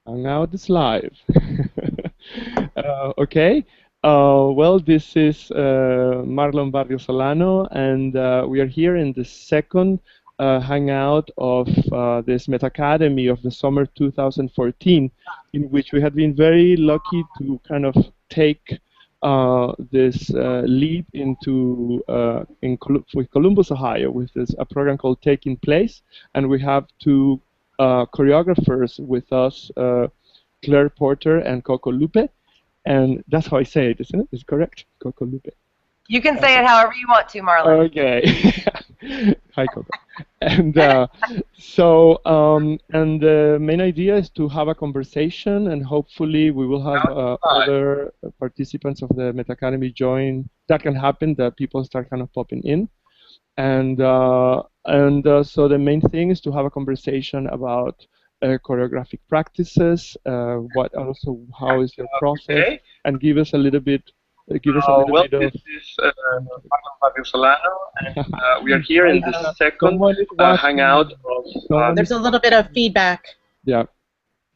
Hangout is live. Okay. Well, this is Marlon Barrio Solano, and we are here in the second hangout of this Meta Academy of the summer 2014, in which we have been very lucky to kind of take this leap into with Columbus, Ohio, with this a program called Taking Place, and we have two choreographers with us, Claire Porter and Coco Loupe, and that's how I say it, isn't it? Is it correct? Coco Loupe. You can say it however you want to, Marlon. Okay. Hi, Coco. And and the main idea is to have a conversation, and hopefully we will have other participants of the Meta Academy join. That can happen, that people start kind of popping in. And so the main thing is to have a conversation about choreographic practices, what also, how is your process, and give us a little bit, give us a little bit of. This is Marlon Barrio Solano, and we are here in the second hangout of. There's a little bit of feedback. Yeah.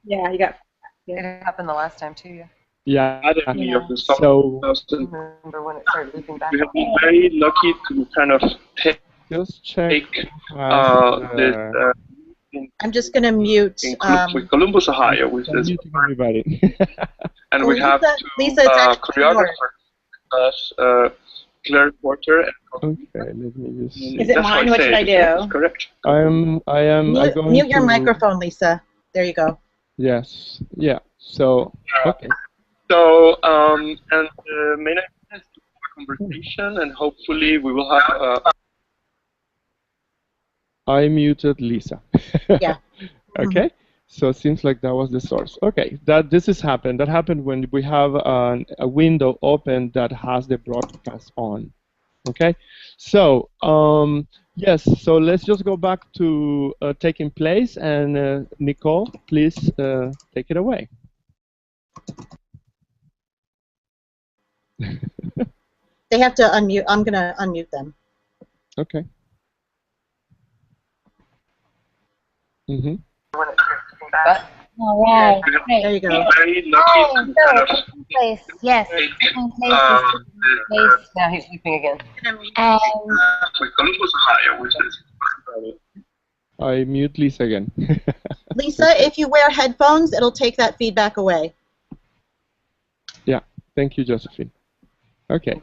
Yeah, you got. It happened the last time too. Yeah. Yeah. So remember when it started looping back. we have been very lucky to kind of take this. I'm just going to mute. With Columbus, Ohio, which is everybody. And we have Lisa, choreographers, Claire Porter. Okay, let me just. Is it mine? What should I do? Correct. I am. Mute your microphone, Lisa. There you go. Yes. Yeah. So. Okay. So, and the main idea is to have a conversation, and hopefully we will have. I muted Lisa. Yeah. Okay. So it seems like that was the source. Okay. This has happened. That happened when we have a window open that has the broadcast on. Okay. So yes. So let's just go back to taking place, and Nicole, please take it away. They have to unmute. I'm going to unmute them. Okay. Mm-hmm. All right. Great. There you go. Taking place. Yes. Taking place is taking place. Now he's looping again. And With Columbus, Ohio, which is. I mute Lisa again. Lisa, if you wear headphones, it'll take that feedback away. Yeah. Thank you, Josephine. Okay.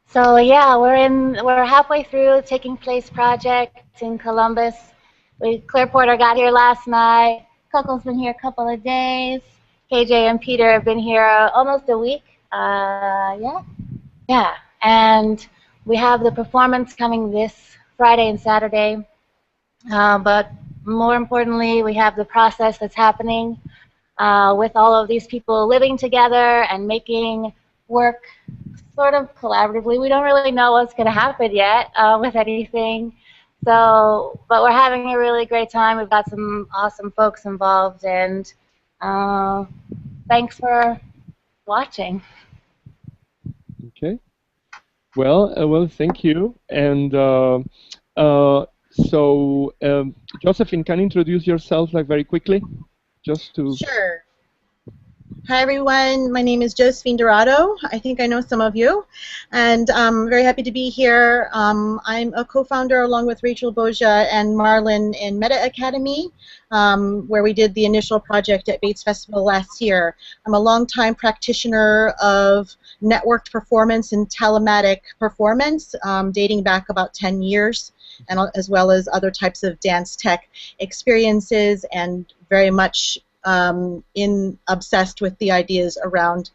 So yeah, we're halfway through the Taking Place project in Columbus. Claire Porter got here last night. Coco's been here a couple of days. KJ and Peter have been here almost a week. Yeah. And we have the performance coming this Friday and Saturday. But more importantly, we have the process that's happening with all of these people living together and making work sort of collaboratively. We don't really know what's going to happen yet with anything. So, but we're having a really great time. We've got some awesome folks involved, and thanks for watching. Okay. Well, thank you. And so, Josephine, can you introduce yourself like very quickly, just to. Sure. Hi, everyone. My name is Josephine Dorado. I think I know some of you, and I'm very happy to be here. I'm a co-founder along with Rachel Boja and Marlon in Meta Academy, where we did the initial project at Bates Festival last year. I'm a longtime practitioner of networked performance and telematic performance, dating back about 10 years, and as well as other types of dance tech experiences, and very much obsessed with the ideas around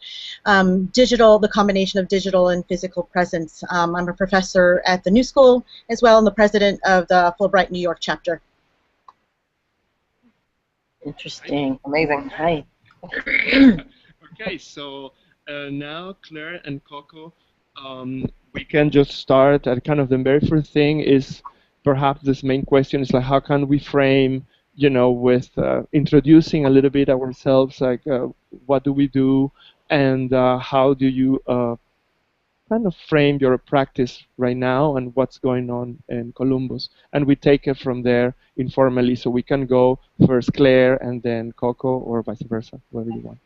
the combination of digital and physical presence. I'm a professor at the New School as well, and the president of the Fulbright New York chapter. Interesting. Amazing. Hi. Okay, so now Claire and Coco, we can just start at kind of the very first thing is perhaps this main question is like how can we frame, you know, with introducing a little bit ourselves, like what do we do, and how do you kind of frame your practice right now and what's going on in Columbus. And we take it from there informally, so we can go first Claire and then Coco, or vice versa, whatever you want.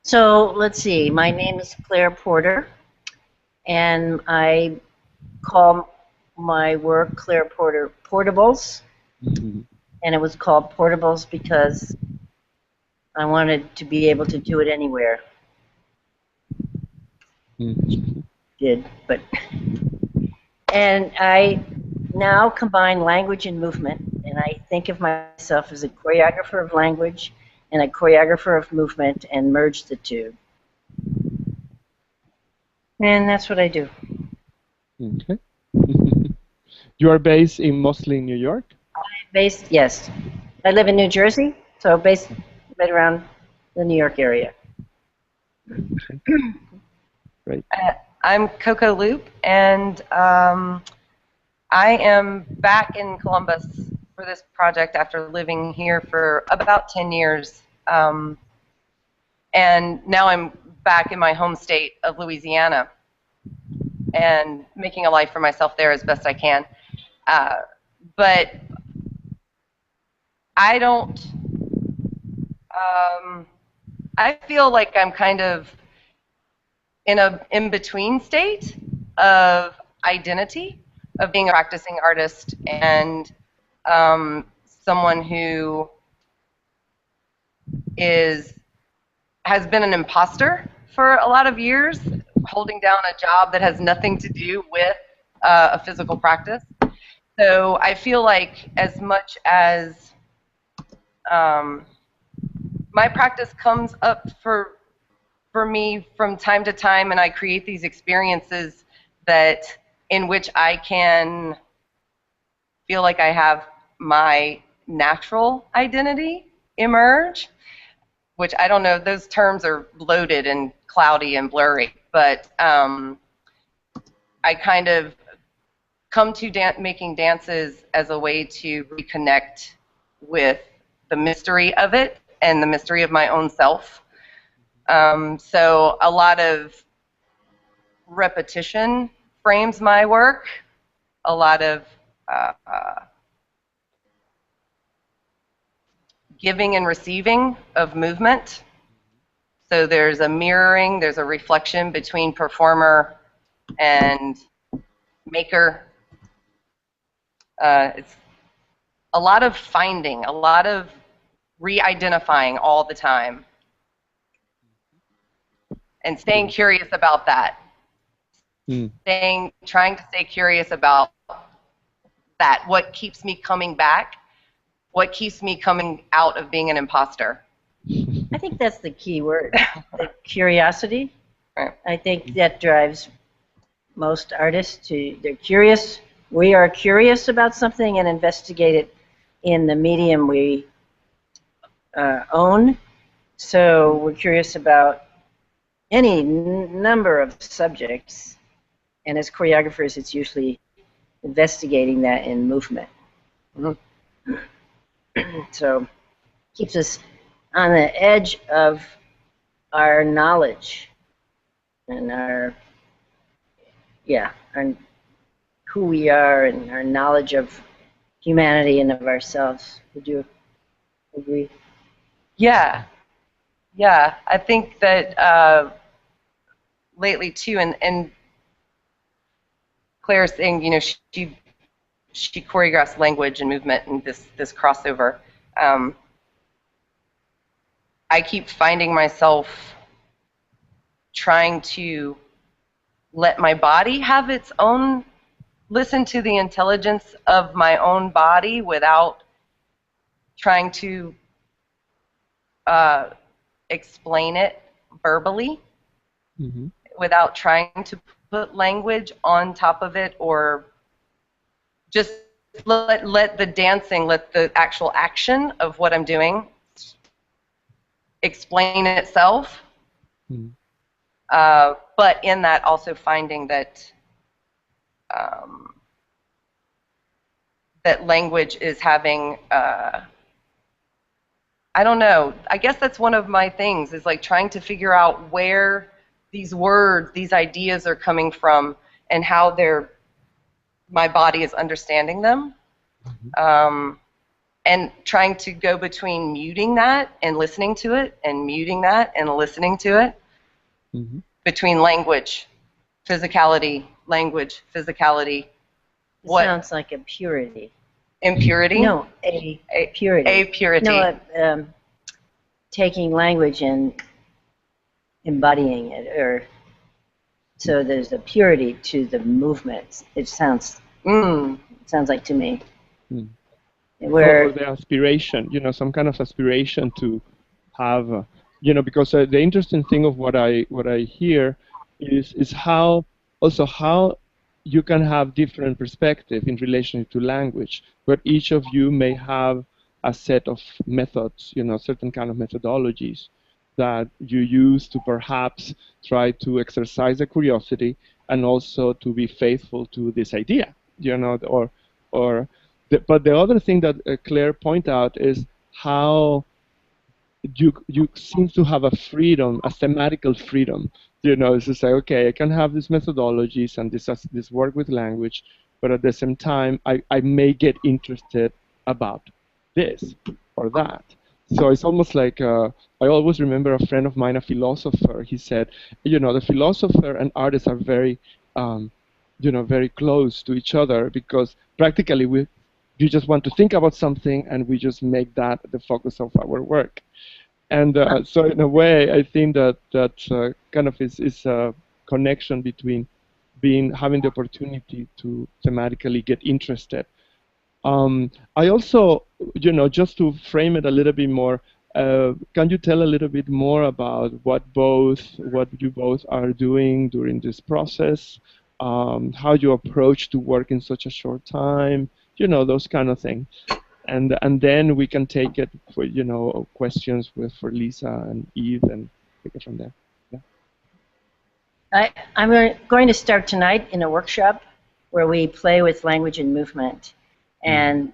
So let's see. My name is Claire Porter, and I call my work Claire Porter Portables. Mm-hmm. And it was called Portables because I wanted to be able to do it anywhere. Mm-hmm. Did, but and I now combine language and movement, and I think of myself as a choreographer of language and a choreographer of movement, and merge the two. And that's what I do. Okay. You are based in mostly New York? Based, yes. I live in New Jersey, so based right around the New York area. Okay. Great. I'm Coco Loupe, and I am back in Columbus for this project after living here for about 10 years. And now I'm back in my home state of Louisiana and making a life for myself there as best I can. But I don't, I feel like I'm kind of in a in-between state of identity, of being a practicing artist and someone who has been an imposter for a lot of years, holding down a job that has nothing to do with a physical practice. So I feel like as much as my practice comes up for me from time to time, and I create these experiences in which I can feel like I have my natural identity emerge, which I don't know, those terms are loaded and cloudy and blurry, but I kind of come to making dances as a way to reconnect with the mystery of it and the mystery of my own self. So a lot of repetition frames my work, a lot of giving and receiving of movement. So there's a mirroring, there's a reflection between performer and maker. It's a lot of finding, a lot of re-identifying all the time, and staying curious about that. Trying to stay curious about that. What keeps me coming back? What keeps me coming out of being an imposter? I think that's the key word, the curiosity. Right. I think that drives most artists they're curious. We are curious about something and investigate it in the medium we own. So we're curious about any number of subjects, and as choreographers, it's usually investigating that in movement. Mm-hmm. So keeps us on the edge of our knowledge and and who we are and our knowledge of humanity and of ourselves. Would you agree? Yeah. I think that lately too, and Claire's saying, you know, she choreographs language and movement and this crossover. I keep finding myself trying to let my body have its own, listen to the intelligence of my own body without trying to explain it verbally, without trying to put language on top of it, or just let the dancing, let the actual action of what I'm doing explain itself. But in that, also finding that that language is having, I don't know, I guess that's one of my things, is like trying to figure out where these words, these ideas are coming from, and how my body is understanding them. And trying to go between muting that and listening to it, and muting that and listening to it, between language, physicality, language, physicality. What sounds like a purity. Impurity? No, a purity. A purity. No, taking language and embodying it, or so there's a purity to the movement. It sounds like to me. Or the aspiration, you know, some kind of aspiration to have, you know, because the interesting thing of what I hear is how you can have different perspective in relation to language, where each of you may have a set of methods, you know, certain kind of methodologies that you use to perhaps try to exercise a curiosity and also to be faithful to this idea, you know, but the other thing that Claire pointed out is how you seem to have a freedom, a thematical freedom. You know, it's to say, okay, I can have these methodologies and this work with language, but at the same time, I may get interested about this or that. So it's almost like I always remember a friend of mine, a philosopher. He said, you know, the philosopher and artist are very, you know, very close to each other, because practically you just want to think about something, and we just make that the focus of our work. And so in a way, I think that kind of is a connection between having the opportunity to thematically get interested. I also, you know, just to frame it a little bit more, can you tell a little bit more about what you both are doing during this process, how you approach to work in such a short time, you know, those kind of things. And then we can take it for, you know, questions for Lisa and Eve, and take it from there. Yeah. I'm going to start tonight in a workshop where we play with language and movement. And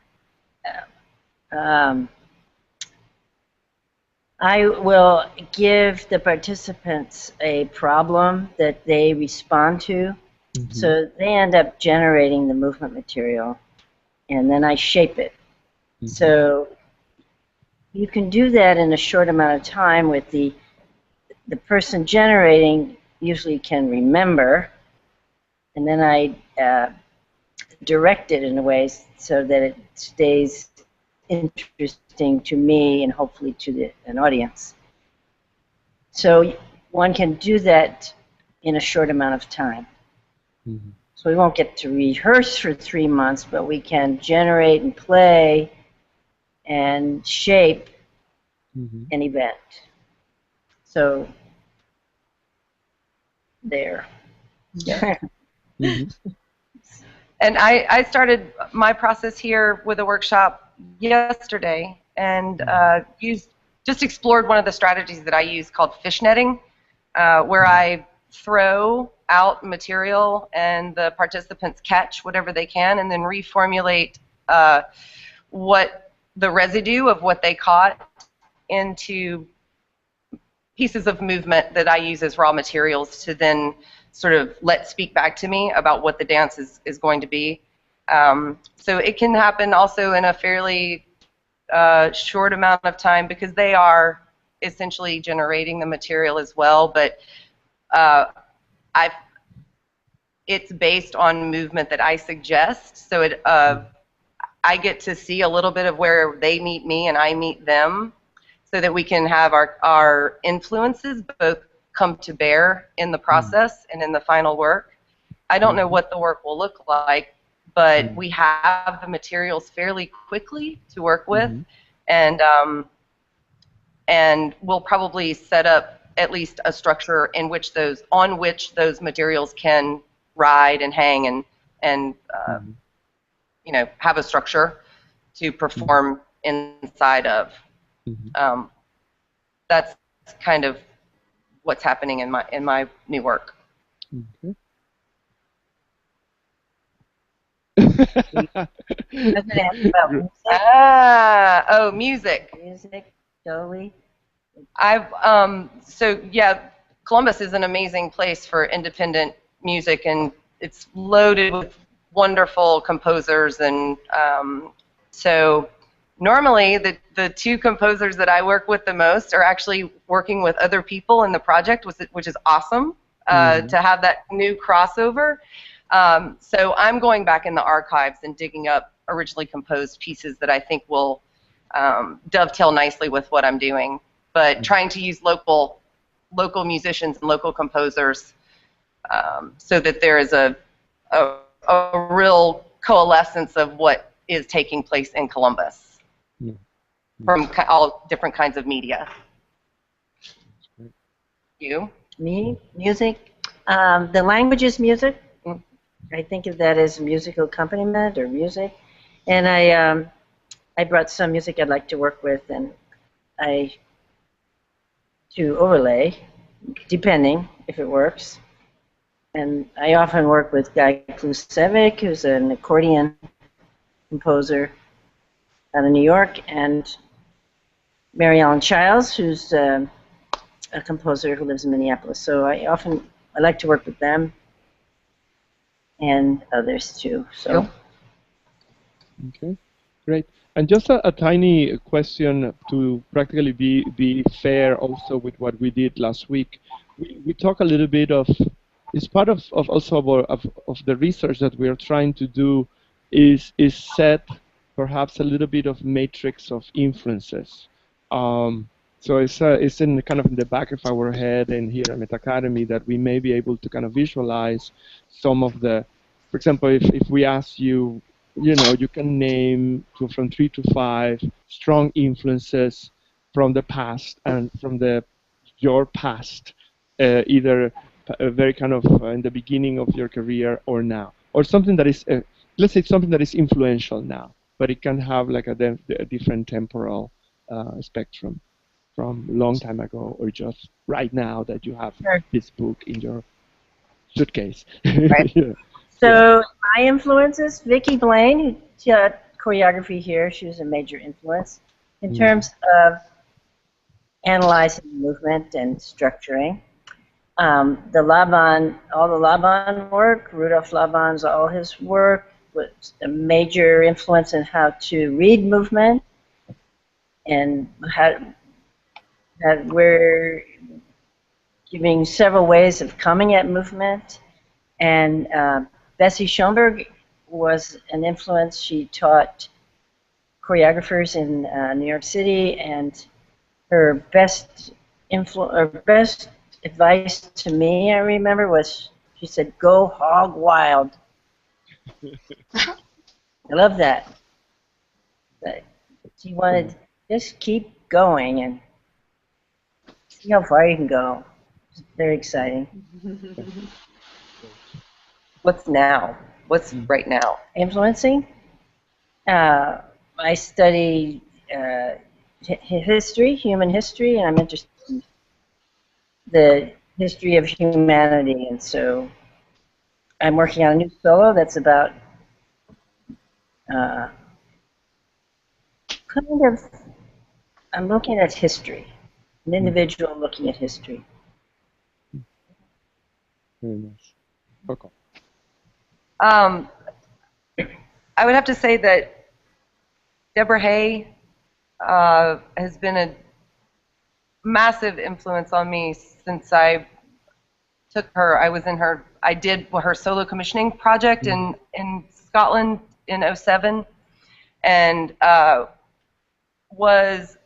I will give the participants a problem that they respond to. So they end up generating the movement material, and then I shape it. So you can do that in a short amount of time. With the person generating usually can remember, and then I direct it in a way so that it stays interesting to me and hopefully to an audience. So one can do that in a short amount of time. So we won't get to rehearse for 3 months, but we can generate and play and shape an event. So there. And I started my process here with a workshop yesterday, and just explored one of the strategies that I use called fishnetting, where I throw out material and the participants catch whatever they can, and then reformulate what the residue of what they caught into pieces of movement that I use as raw materials to then sort of let speak back to me about what the dance is going to be. So it can happen also in a fairly short amount of time, because they are essentially generating the material as well, but it's based on movement that I suggest, so I get to see a little bit of where they meet me and I meet them, so that we can have our influences both come to bear in the process and in the final work. I don't know what the work will look like, but we have the materials fairly quickly to work with, and we'll probably set up at least a structure on which those materials can ride and hang and you know, have a structure to perform inside of. That's kind of what's happening in my new work. Music. Music, Dolly. So yeah, Columbus is an amazing place for independent music, and it's loaded with wonderful composers. And so normally the two composers that I work with the most are actually working with other people in the project, which is awesome to have that new crossover. So I'm going back in the archives and digging up originally composed pieces that I think will dovetail nicely with what I'm doing, but trying to use local musicians and local composers so that there is a real coalescence of what is taking place in Columbus from all different kinds of media. You? Me? Music? The language is music. I think of that as musical accompaniment or music. And I brought some music I'd like to work with, and to overlay, depending if it works. And I often work with Guy Klusevic, who's an accordion composer out of New York, and Mary Ellen Childs, who's a composer who lives in Minneapolis. So I like to work with them and others too. So. Okay, great. And just a tiny question to practically be fair also with what we did last week. We talk a little bit of, it's part of also of the research that we are trying to do is set perhaps a little bit of matrix of influences. So it's in kind of in the back of our head and here at Meta Academy that we may be able to kind of visualize some of the, for example, if we ask you, you know, you can name from 3 to 5 strong influences from the past and from your past, either very kind of in the beginning of your career or now, or something that is, let's say something that is influential now, but it can have like a different temporal spectrum from a long time ago or just right now that you have this book in your suitcase. Right. Yeah. So my influences, Vicki Blaine, who taught choreography here, she was a major influence in terms of analyzing movement and structuring. All the Laban work, Rudolf Laban's, all his work was a major influence in how to read movement and how we're giving several ways of coming at movement. And Bessie Schoenberg was an influence. She taught choreographers in New York City, and her best advice to me, I remember, was she said, "Go hog wild." I love that. She wanted just keep going and see how far you can go. It's very exciting. What's now? What's right now? Influencing? I study history, human history, and I'm interested in the history of humanity. And so I'm working on a new solo that's about I'm looking at history, an individual looking at history. Very nice. Coco. I would have to say that Deborah Hay has been a massive influence on me since I took her. I did her solo commissioning project in Scotland in '07, and was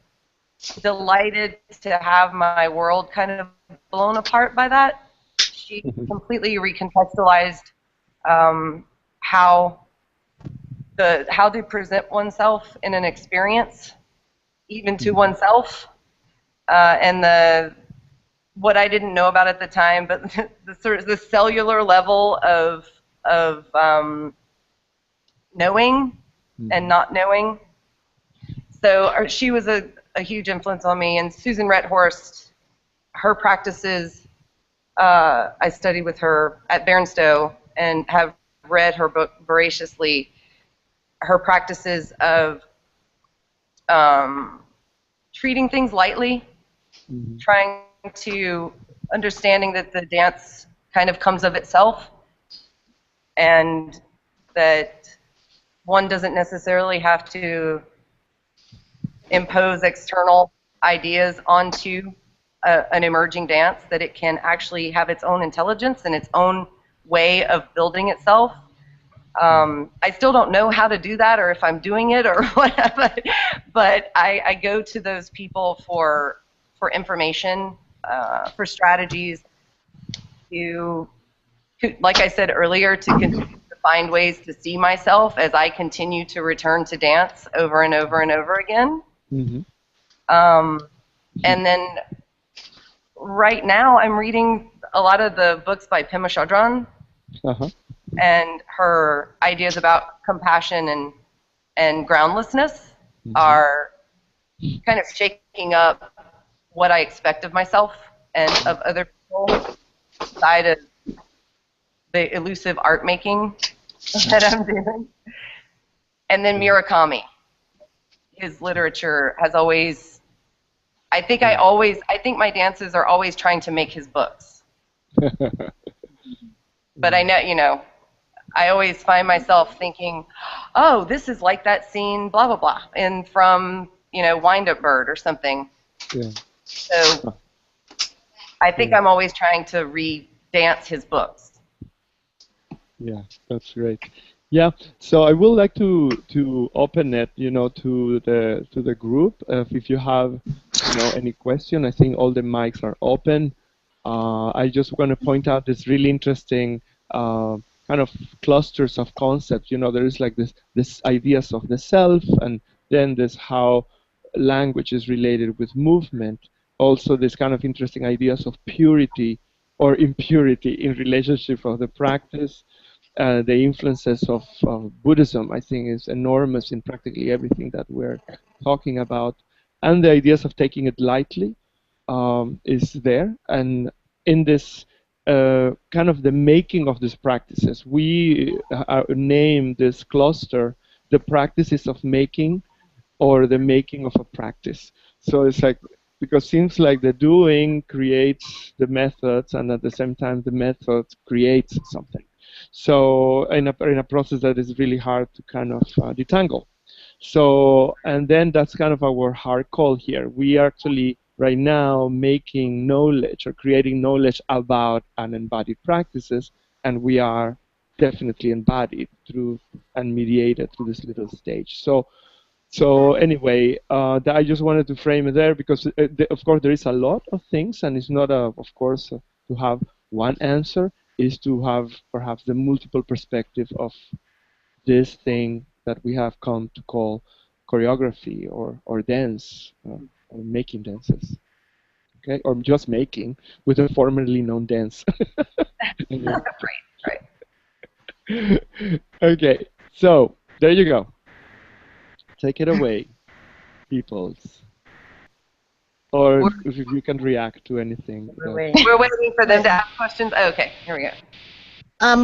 delighted to have my world kind of blown apart by that. She completely recontextualized how to present oneself in an experience, even to oneself, and what I didn't know about at the time, but the cellular level of knowing and not knowing. So she was a huge influence on me, and Susan Rethorst, her practices. I studied with her at Bairnstow and have read her book voraciously. Her practices of treating things lightly, trying to understanding that the dance kind of comes of itself, and that one doesn't necessarily have to impose external ideas onto an emerging dance, that it can actually have its own intelligence and its own way of building itself. I still don't know how to do that or if I'm doing it or whatever, but I go to those people for information, for strategies, to, like I said earlier, to continue to find ways to see myself as I continue to return to dance over and over and over again. Mm-hmm. And then right now I'm reading a lot of the books by Pema Chodron. Uh-huh. And her ideas about compassion and groundlessness are kind of shaking up what I expect of myself and of other people outside of the elusive art making that I'm doing. And then Murakami. His literature has always, I think my dances are always trying to make his books. But I know, I always find myself thinking, oh, this is like that scene, blah, blah, blah, and from, Wind Up Bird or something. Yeah. So I think I'm always trying to re-dance his books. Yeah, that's great. Yeah, so I would like to open it, to the group. If you have, any question, I think all the mics are open. I just want to point out this really interesting kind of clusters of concepts. There is like this ideas of the self, and then there's how language is related with movement. Also, this kind of interesting ideas of purity or impurity in relationship of the practice. The influences of Buddhism, I think, is enormous in practically everything that we're talking about. And the ideas of taking it lightly is there. And in this kind of the making of these practices, we name this cluster the practices of making, or the making of a practice. So it's like, because it seems like the doing creates the methods, and at the same time the method creates something. So in a process that is really hard to kind of detangle. So, and then that's kind of our hard call here. We are actually right now making knowledge or creating knowledge about unembodied practices, and we are definitely embodied through and mediated through this little stage. So anyway, I just wanted to frame it there because, of course, there is a lot of things, and it's not, of course, to have one answer. Is to have perhaps the multiple perspective of this thing that we have come to call choreography or dance, or making dances, okay, or just making with a formerly known dance. Right. Okay, so there you go. Take it away, peoples. Or if you can react to anything. We're waiting for them to ask questions. Oh, okay, here we go.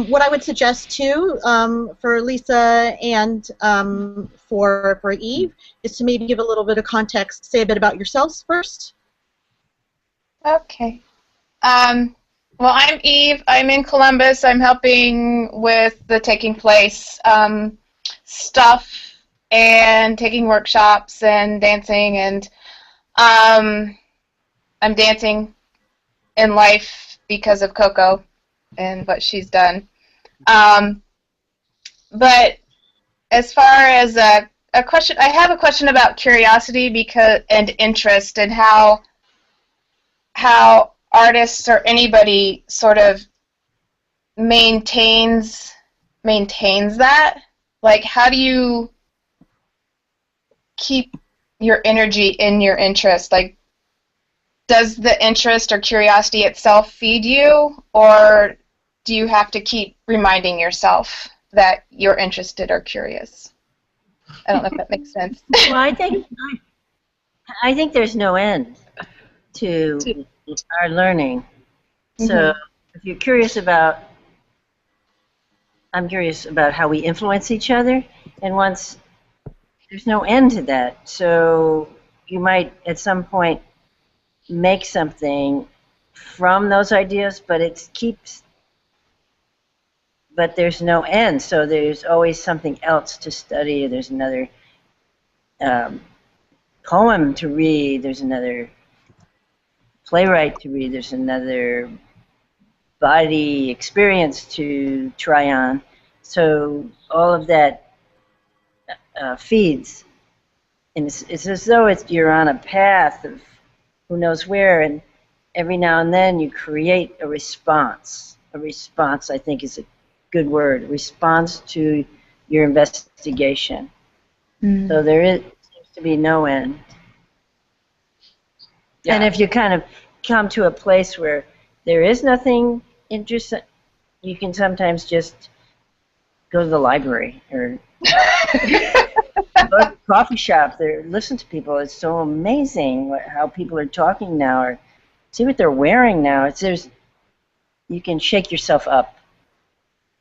What I would suggest too, for Lisa and for Eve, is to maybe give a little bit of context, say a bit about yourselves first. Okay. Well, I'm Eve. I'm in Columbus. I'm helping with the Taking Place stuff and taking workshops and dancing, and I'm dancing in life because of Coco and what she's done. But as far as a question, I have a question about curiosity and interest, and how artists or anybody sort of maintains that. Like, how do you keep your energy in your interest? Like, does the interest or curiosity itself feed you, or do you have to keep reminding yourself that you're interested or curious? I don't know if that makes sense. Well, I think there's no end to our learning. So if you're curious about, I'm curious about how we influence each other, and once there's no end to that. So you might at some point make something from those ideas, but it keeps, but there's no end, so there's always something else to study. There's another poem to read, there's another playwright to read, there's another body experience to try on. So all of that feeds. And it's as though you're on a path of who knows where, and every now and then you create a response. A response, I think, is a good word. A response to your investigation. Mm. So seems to be no end. Yeah. And if you kind of come to a place where there is nothing interesting, you can sometimes just go to the library or go to a coffee shop there, listen to people. It's so amazing how people are talking now, or see what they're wearing now. You can shake yourself up,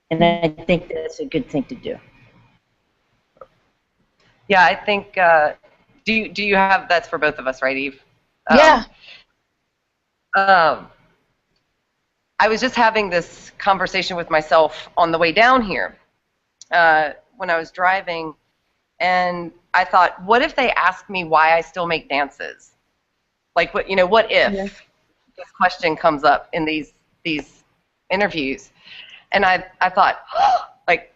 and I think that's a good thing to do. Yeah, I think. Do you have, that's for both of us, right, Eve? Yeah. I was just having this conversation with myself on the way down here when I was driving. And I thought, what if they asked me why I still make dances? Like, what if this question comes up in these interviews? And I thought, like,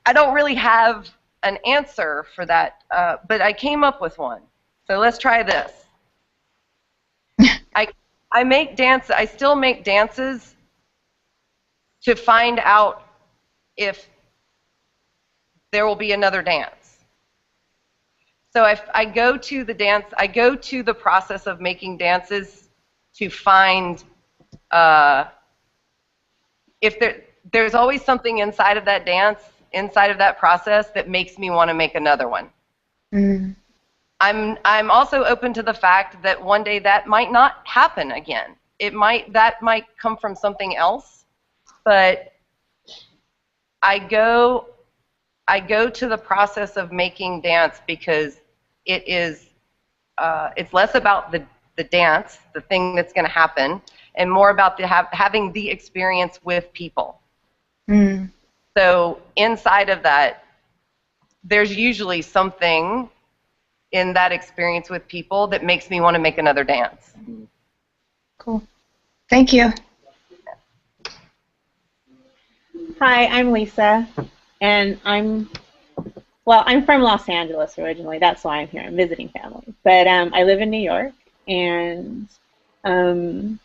I don't really have an answer for that, but I came up with one. So let's try this. I still make dances to find out if there will be another dance. So if I go to the dance, I go to the process of making dances to find if there's always something inside of that dance, inside of that process that makes me want to make another one. Mm. I'm also open to the fact that one day that might not happen again. That might come from something else, but I go to the process of making dance because it's less about the dance, the thing that's going to happen, and more about having the experience with people. Mm. So inside of that, there's usually something in that experience with people that makes me want to make another dance. Cool. Thank you. Hi, I'm Lisa, and I'm from Los Angeles originally. That's why I'm here. I'm visiting family. But I live in New York, and I'm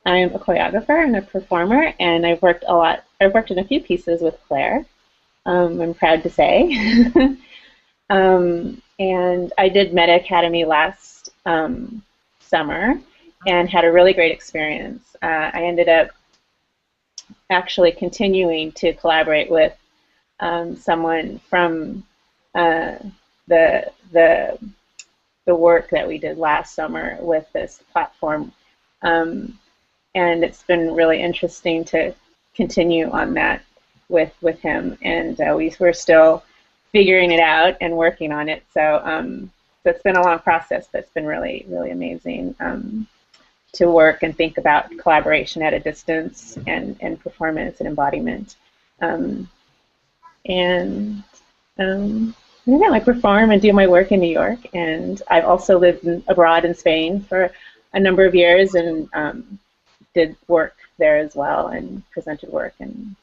a choreographer and a performer, and I've worked in a few pieces with Claire, I'm proud to say. And I did Meta Academy last summer and had a really great experience. I ended up actually continuing to collaborate with someone from the work that we did last summer with this platform, and it's been really interesting to continue on that with him, and we're still figuring it out and working on it. So it's been a long process, but it's been really, really amazing to work and think about collaboration at a distance and performance and embodiment. I perform and do my work in New York, and I've also lived abroad in Spain for a number of years and did work there as well and presented work and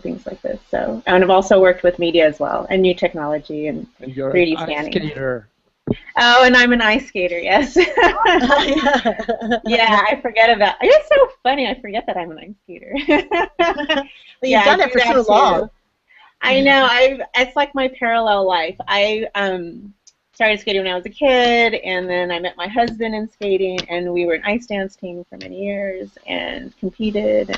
things like this. So, and I've also worked with media as well and new technology and 3D scanning. Ice skater. Oh, and I'm an ice skater, yes. Yeah, I forget about. It's so funny. I forget that I'm an ice skater. Well, you've done it for so long. I know. It's like my parallel life. I started skating when I was a kid, and then I met my husband in skating, and we were an ice dance team for many years and competed,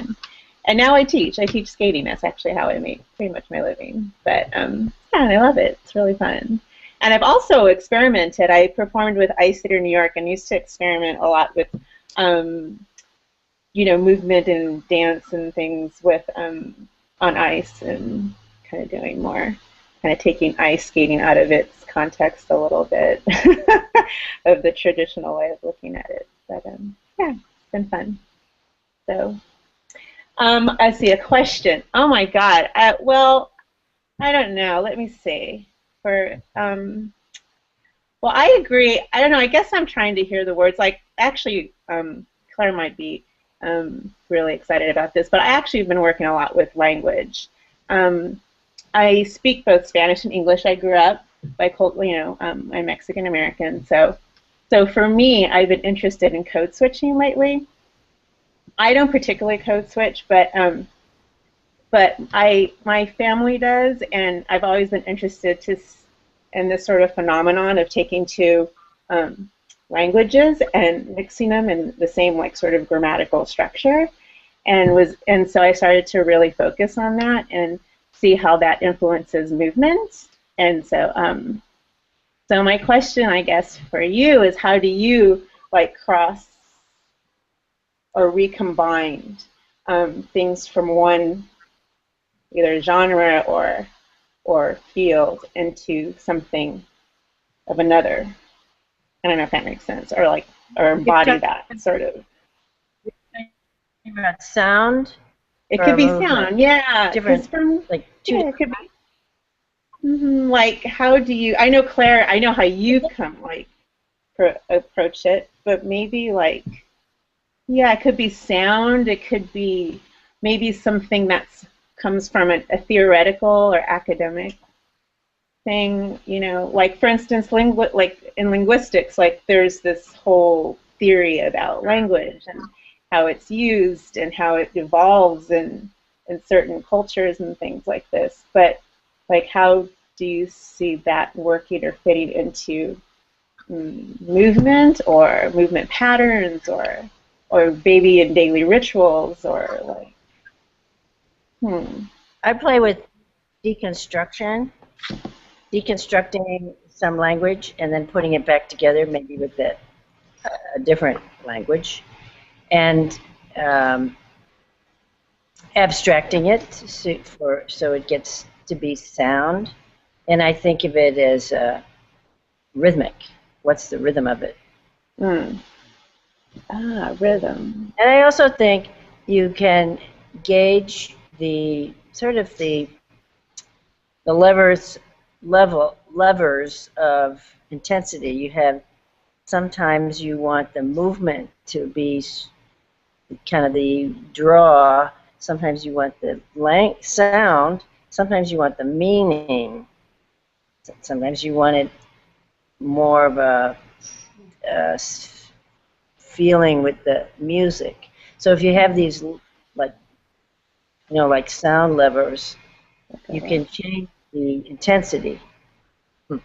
and now I teach. I teach skating. That's actually how I make pretty much my living. But yeah, I love it. It's really fun. And I've also experimented. I performed with Ice Theater New York and used to experiment a lot with, movement and dance and things with on ice and kind of doing more, kind of taking ice skating out of its context a little bit of the traditional way of looking at it. But yeah, been fun. So, I see a question. Oh my God. Well, I don't know. Let me see. Well, I agree. I don't know. I guess I'm trying to hear the words. Like, actually, Claire might be really excited about this, but I actually have been working a lot with language. I speak both Spanish and English. I grew up I'm Mexican American, so for me, I've been interested in code switching lately. I don't particularly code switch, but my family does, and I've always been interested in this sort of phenomenon of taking two languages and mixing them in the same like sort of grammatical structure, and so I started to really focus on that and see how that influences movement. And so my question, I guess, for you is, how do you like cross or recombine things from one either genre or field into something of another? I don't know if that makes sense, or embody that sort of. About sound. It could be sound, yeah. Different, it could be. Like, how do you? I know, Claire. I know how you approach it, but maybe like, yeah, it could be sound. It could be maybe something that comes from a theoretical or academic thing. Like for instance, like in linguistics, like there's this whole theory about language and how it's used and how it evolves in certain cultures and things like this. But like, how do you see that working or fitting into movement or movement patterns or maybe in daily rituals or like? I play with deconstructing some language and then putting it back together, maybe with a different language, and abstracting it so it gets to be sound. And I think of it as rhythmic. What's the rhythm of it? Rhythm. And I also think you can gauge the levers of intensity. You have, sometimes you want the movement to be kind of the draw. Sometimes you want the sound. Sometimes you want the meaning. Sometimes you want it more of a feeling with the music. So if you have these like sound levers, you can change the intensity. So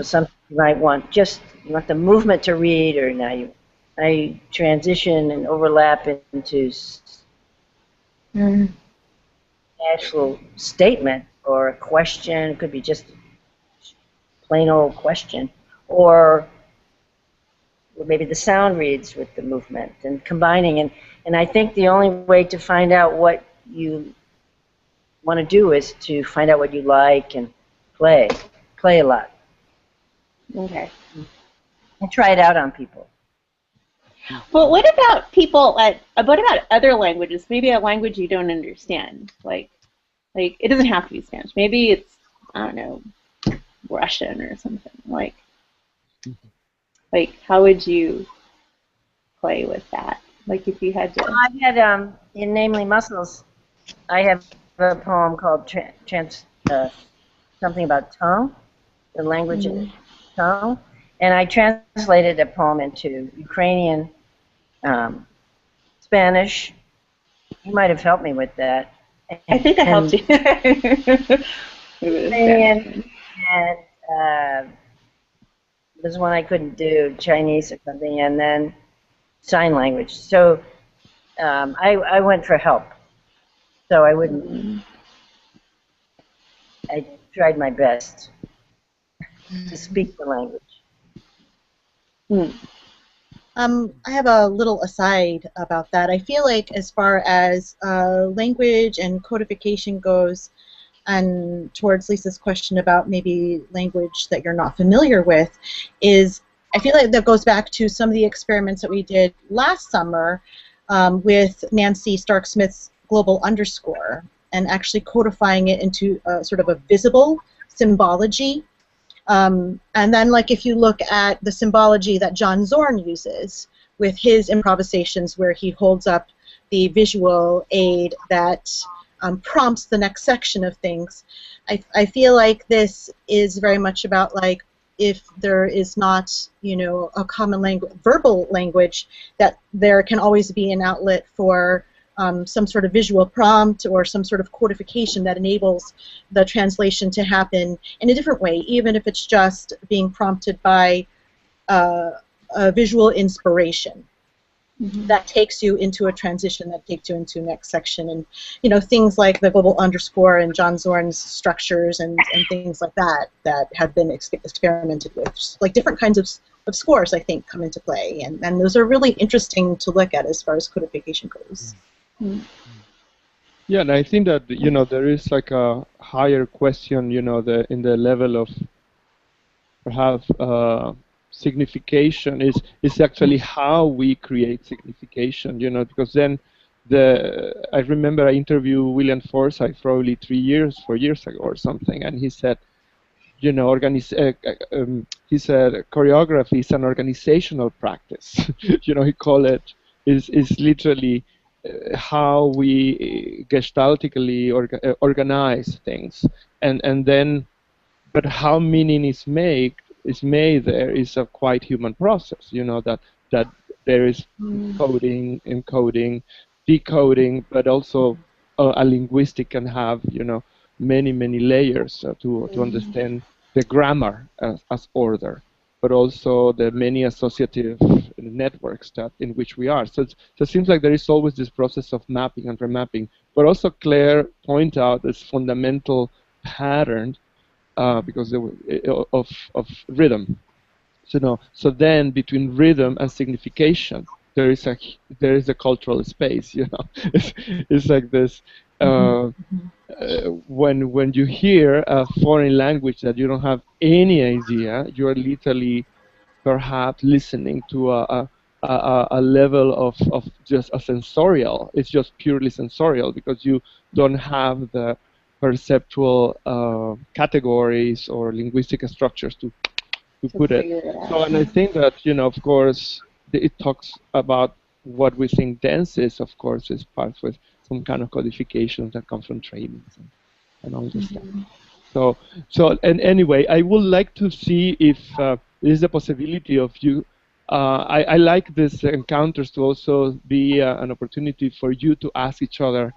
some you might want you want the movement to read, or now you transition and overlap into actual statement or a question. It could be just a plain old question, or maybe the sound reads with the movement and combining. And I think the only way to find out what you want to do is to find out what you like and play a lot. Okay. And try it out on people. Well, what about people? What about other languages? Maybe a language you don't understand. Like it doesn't have to be Spanish. Maybe it's, I don't know, Russian or something. Like how would you play with that? Like if you had to. I had in Namely Muscles, I have a poem called something about tongue, the language of tongue, and I translated a poem into Ukrainian, Spanish. You might have helped me with that. I think I helped you. Ukrainian and there's one I couldn't do, Chinese or something, and then sign language. So I went for help. So I wouldn't. I tried my best to speak the language. I have a little aside about that. I feel like as far as language and codification goes, and towards Lisa's question about maybe language that you're not familiar with, is I feel like that goes back to some of the experiments that we did last summer with Nancy Stark-Smith's global underscore, and actually codifying it into sort of a visible symbology. And then, like, if you look at the symbology that John Zorn uses with his improvisations, where he holds up the visual aid that prompts the next section of things, I feel like this is very much about, like, if there is not, you know, a common language, verbal language, that there can always be an outlet for some sort of visual prompt or some sort of codification that enables the translation to happen in a different way, even if it's just being prompted by a visual inspiration that takes you into a transition, that takes you into next section. And, you know, things like the global underscore and John Zorn's structures and things like that that have been experimented with. Like, different kinds of scores, I think, come into play. And those are really interesting to look at as far as codification goes. Yeah, and I think that, you know, there is like a higher question, you know, in the level of perhaps signification is actually how we create signification, you know, because then I remember I interviewed William Forsythe probably 4 years ago or something, and he said, you know, he said choreography is an organizational practice. You know, he called it is literally how we gestaltically organize things, and then, but how meaning is made there is a quite human process. You know, that there is coding, encoding, decoding, but also a linguistic can have, you know, many layers to understand the grammar as order, but also the many associative networks that in which we are. So it seems like there is always this process of mapping and remapping, but also Claire point out this fundamental pattern because of rhythm. So no, so then between rhythm and signification, there is a cultural space. You know, it's like this. When you hear a foreign language that you don't have any idea, you are literally perhaps listening to a level of just a sensorial. It's just purely sensorial because you don't have the perceptual categories or linguistic structures to put it. So, and I think that, you know, of course, it talks about what we think dance is. Of course, is part with some kind of codifications that come from trainings and all this stuff. So and anyway, I would like to see if there is a possibility of you. I like these encounters to also be an opportunity for you to ask each other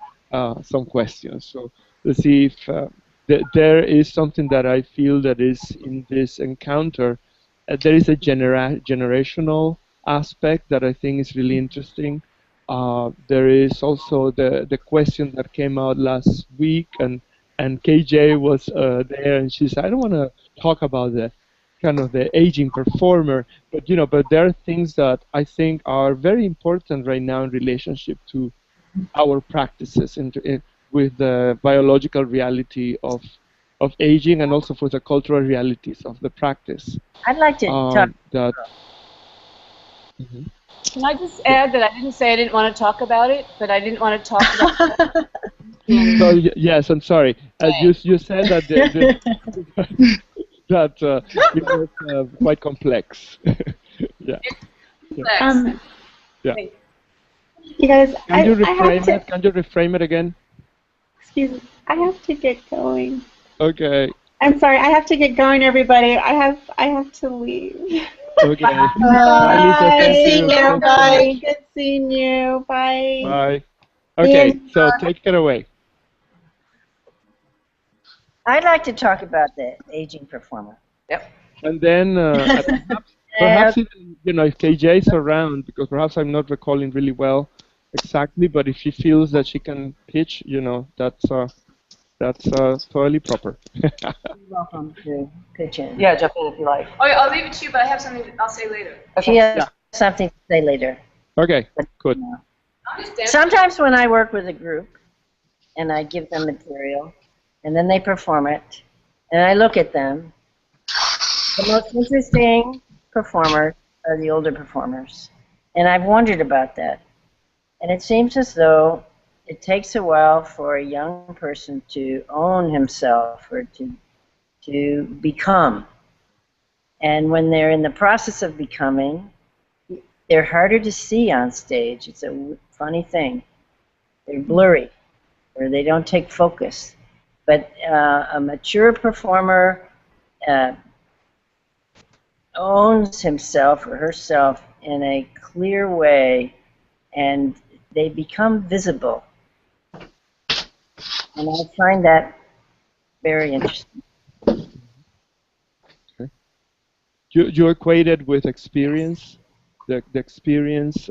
some questions. So let's see if there is something that I feel that is in this encounter. There is a generational aspect that I think is really interesting. There is also the question that came out last week, and KJ was there, and she said, I don't want to talk about the kind of the aging performer, but you know, but there are things that I think are very important right now in relationship to our practices with the biological reality of aging, and also for the cultural realities of the practice. I'd like to talk. Can I just add that I didn't say I didn't want to talk about it, but I didn't want to talk about it. So, yes, I'm sorry. You said that that it was quite complex. Yeah. Yeah. You guys, Can you reframe it again? Excuse me. I have to get going. Okay. I'm sorry. I have to get going, everybody. I have to leave. Okay. Bye. Good seeing you. Bye. Good seeing you. Bye. Bye. Okay, so take it away. I'd like to talk about the aging performer. Yep. And then perhaps even, you know, if KJ is around, because perhaps I'm not recalling really well exactly, but if she feels that she can pitch, you know, that's totally proper. You're welcome to pitch in. Yeah, jump in if you like. Oh, yeah, I'll leave it to you, but I have something I'll say later. She has something to say later. Okay, good. Sometimes when I work with a group and I give them material and then they perform it and I look at them, the most interesting performers are the older performers. And I've wondered about that. And it seems as though it takes a while for a young person to own himself or to become. And when they're in the process of becoming, they're harder to see on stage. It's a funny thing. They're blurry, or they don't take focus. But a mature performer owns himself or herself in a clear way, and they become visible. And I find that very interesting. Okay. You equate it with experience, the experience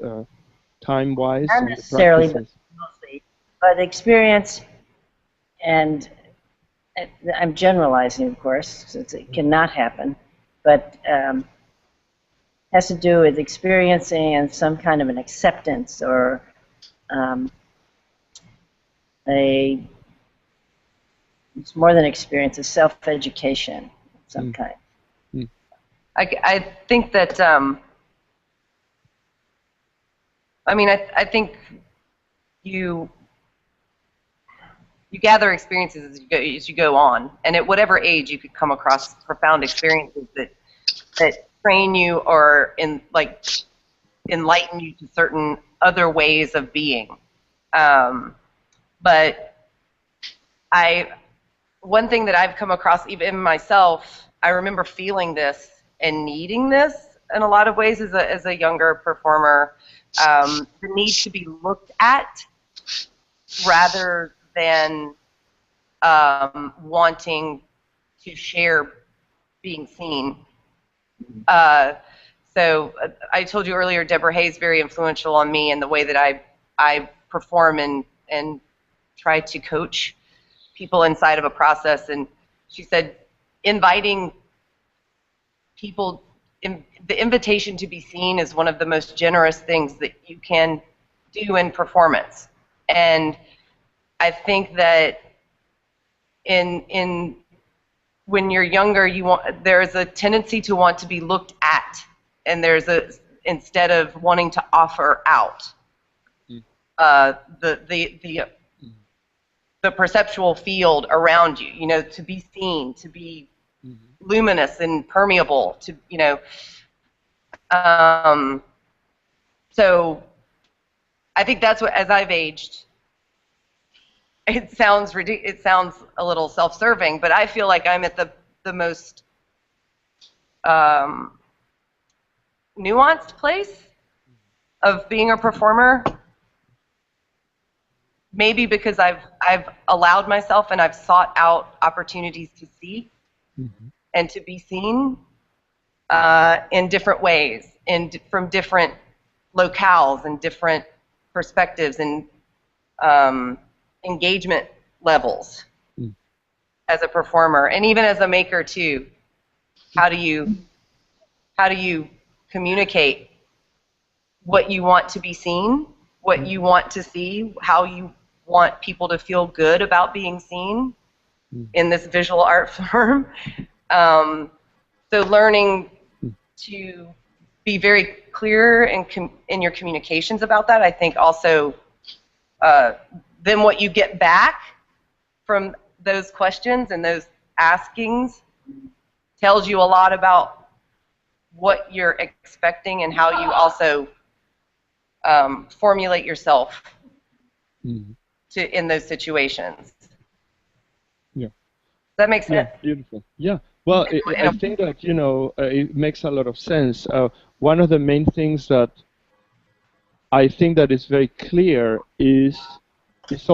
time-wise Not on the necessarily, but practices. mostly. But experience, and I'm generalizing, of course, since it cannot happen, but has to do with experiencing and some kind of an acceptance or it's more than experience, it's self-education of some kind. I think that, I think you gather experiences as you go on, and at whatever age you could come across profound experiences that train you or enlighten you to certain other ways of being. But one thing that I've come across even myself, I remember feeling this and needing this in a lot of ways as a younger performer, the need to be looked at rather than wanting to share being seen. So I told you earlier, Deborah Hayes very influential on me in the way that I perform and try to coach people inside of a process. And she said, inviting people, the invitation to be seen is one of the most generous things that you can do in performance. And I think that when you're younger, there's a tendency to want to be looked at, and instead of wanting to offer out. The perceptual field around you, to be seen, to be luminous and permeable, so I think that's what, as I've aged, it sounds a little self-serving, but I feel like I'm at the most nuanced place of being a performer. Maybe because I've allowed myself and I've sought out opportunities to see and to be seen in different ways, and from different locales and different perspectives and engagement levels as a performer, and even as a maker too. How do you communicate what you want to be seen, what you want to see, how you want people to feel good about being seen in this visual art form? So learning to be very clear in your communications about that, I think also then what you get back from those questions and those askings tells you a lot about what you're expecting and how you also formulate yourself in those situations. Yeah. Does that make sense? Yeah, beautiful. Yeah. Well, I think that, it makes a lot of sense. One of the main things that I think that is very clear is it's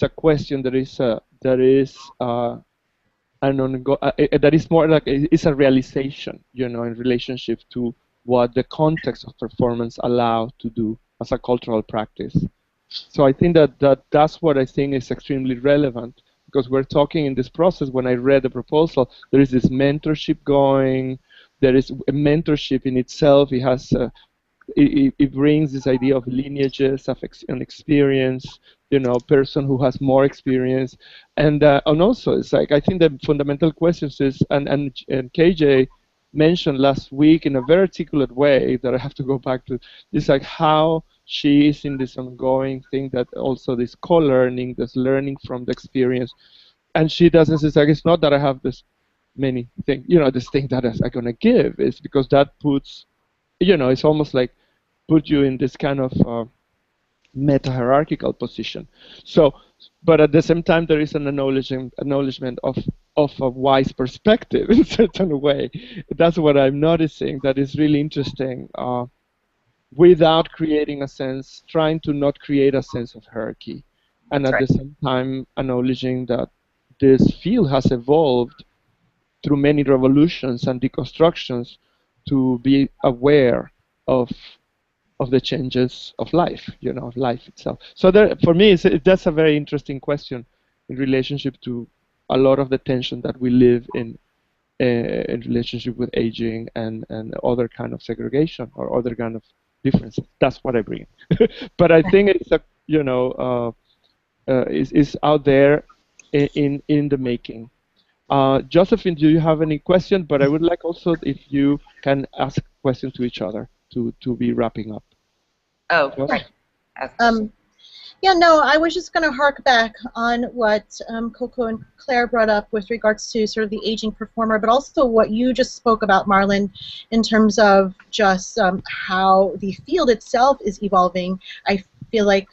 a question that is that is more like it's a realization, in relationship to what the context of performance allow to do as a cultural practice. So I think that's what I think is extremely relevant, because we're talking in this process. When I read the proposal, there is this mentorship going. There is a mentorship in itself. It has it brings this idea of lineages of an experience, person who has more experience, and also it's like I think the fundamental questions is and KJ mentioned last week in a very articulate way that I have to go back to. It's like how she is in this ongoing thing that also this co-learning, this learning from the experience. And she doesn't say, like, it's not that I have this many things, this thing that I'm going to give. It's because that puts, it's almost like put you in this kind of meta-hierarchical position. So, but at the same time, there is an acknowledgement of a wise perspective in a certain way. That's what I'm noticing. That is really interesting. Without creating a sense, trying to not create a sense of hierarchy, and at the same time acknowledging that this field has evolved through many revolutions and deconstructions to be aware of the changes of life, of life itself. So there, for me, that's a very interesting question in relationship to a lot of the tension that we live in relationship with aging and other kind of segregation or other kind of differences. That's what I bring. But I think it's is out there in the making. Josephine, do you have any questions? But I would like also if you can ask questions to each other to be wrapping up. Oh, right. Yeah, no, I was just going to hark back on what Coco and Claire brought up with regards to sort of the aging performer, but also what you just spoke about, Marlon, in terms of just how the field itself is evolving. I feel like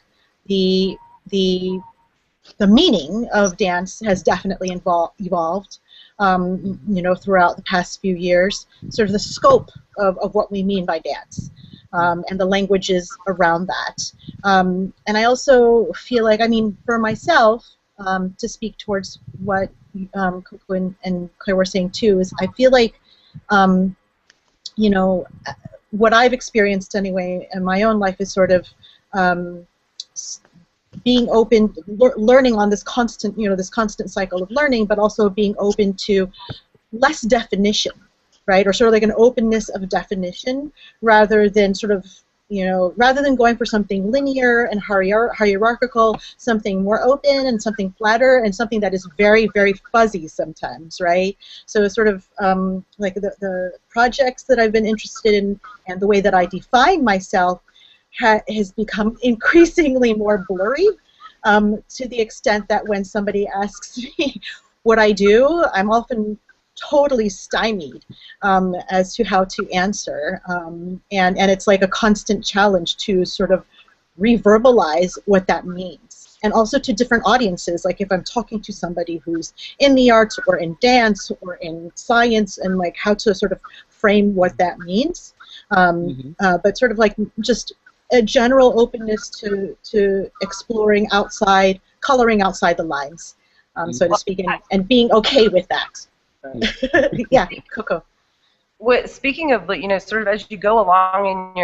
the meaning of dance has definitely evolved, throughout the past few years. Sort of the scope of what we mean by dance. And the languages around that. And I also feel like, for myself, to speak towards what Coco and Claire were saying too, is I feel like, what I've experienced anyway in my own life is sort of being open, learning on this constant, this constant cycle of learning, but also being open to less definition. Right, or sort of like an openness of definition, rather than sort of, rather than going for something linear and hierarchical, something more open and something flatter and something that is very, very fuzzy sometimes, right? So it's sort of like the projects that I've been interested in and the way that I define myself has become increasingly more blurry, to the extent that when somebody asks me what I do, I'm often totally stymied as to how to answer, and it's like a constant challenge to sort of reverbalize what that means, and also to different audiences. Like if I'm talking to somebody who's in the arts or in dance or in science, and like how to sort of frame what that means, but sort of like just a general openness to exploring outside, coloring outside the lines, so to speak, and being okay with that. Yeah, Coco. Speaking of, sort of as you go along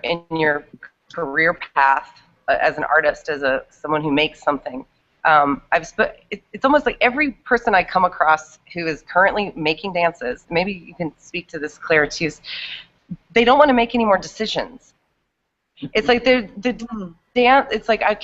in your career path as an artist, as someone who makes something, it's almost like every person I come across who is currently making dances. Maybe you can speak to this, Claire, too. They don't want to make any more decisions. It's like the dance. It's like I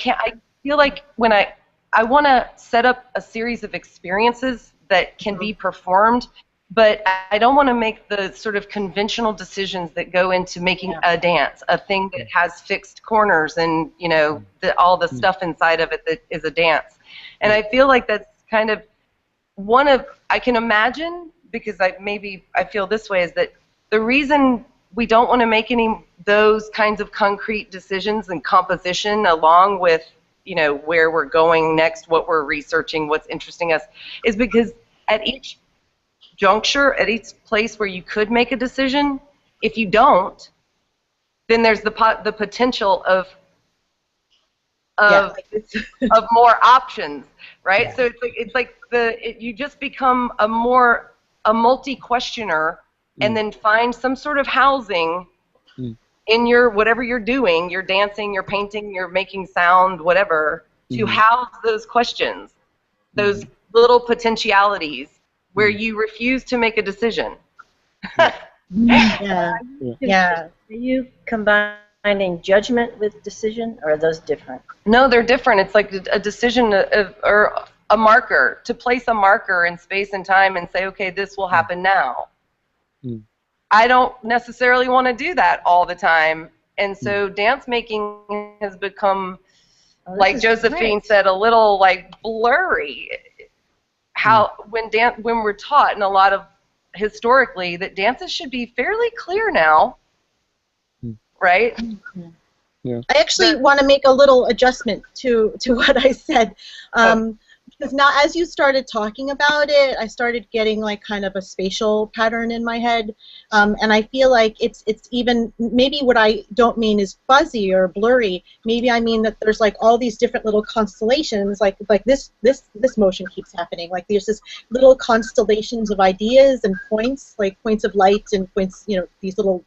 feel like when I want to set up a series of experiences that can be performed, but I don't want to make the sort of conventional decisions that go into making a dance, a thing that has fixed corners and, all the stuff inside of it that is a dance. And I feel like that's kind of I can imagine, because I feel this way, is that the reason we don't want to make any those kinds of concrete decisions and composition along with, where we're going next, what we're researching, what's interesting us, is because at each juncture, at each place where you could make a decision, if you don't, then there's the potential of more options, right? Yeah. So it's like you just become a multi-questioner, and then find some sort of housing in your whatever you're doing, you're dancing, you're painting, you're making sound, whatever, to house those questions, those little potentialities where you refuse to make a decision. Yeah. Are you combining judgment with decision, or are those different? No, they're different. It's like a decision or a marker, to place a marker in space and time and say, okay, this will happen now. Mm. I don't necessarily want to do that all the time. And so dance making has become, like Josephine said, a little like blurry. How when we're taught in a lot of historically that dances should be fairly clear now, right? Yeah. I actually want to make a little adjustment to what I said. Because now, as you started talking about it, I started getting like kind of a spatial pattern in my head, and I feel like it's even maybe what I don't mean is fuzzy or blurry. Maybe I mean that there's like all these different little constellations, like this motion keeps happening. Like there's this little constellations of ideas and points, like points of light and points, these little,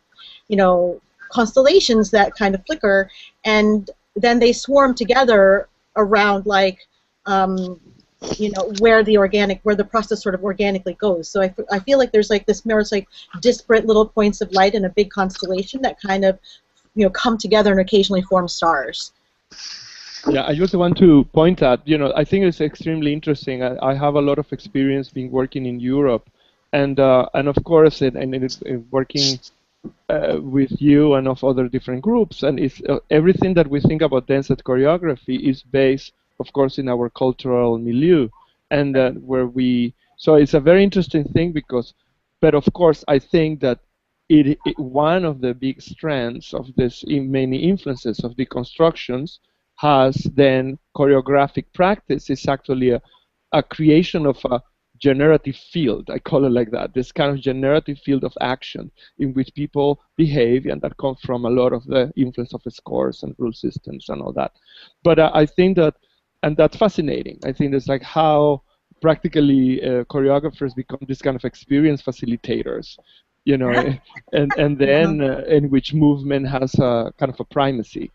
constellations that kind of flicker, and then they swarm together around like. Where the process sort of organically goes. So I feel like there's like this mirror, like disparate little points of light in a big constellation that kind of, come together and occasionally form stars. Yeah, I just want to point out, I think it's extremely interesting. I have a lot of experience being working in Europe, and of course, in working with you and of other different groups, and it's everything that we think about dance and choreography is based, of course, in our cultural milieu, and so it's a very interesting thing but of course, I think that one of the big strengths of this many influences of deconstructions has then choreographic practice is actually a creation of a generative field, I call it like that, this kind of generative field of action in which people behave, and that comes from a lot of the influence of the scores and rule systems and all that. But I think that, and that's fascinating, I think it's like how practically choreographers become this kind of experience facilitators, and then in which movement has a kind of a primacy.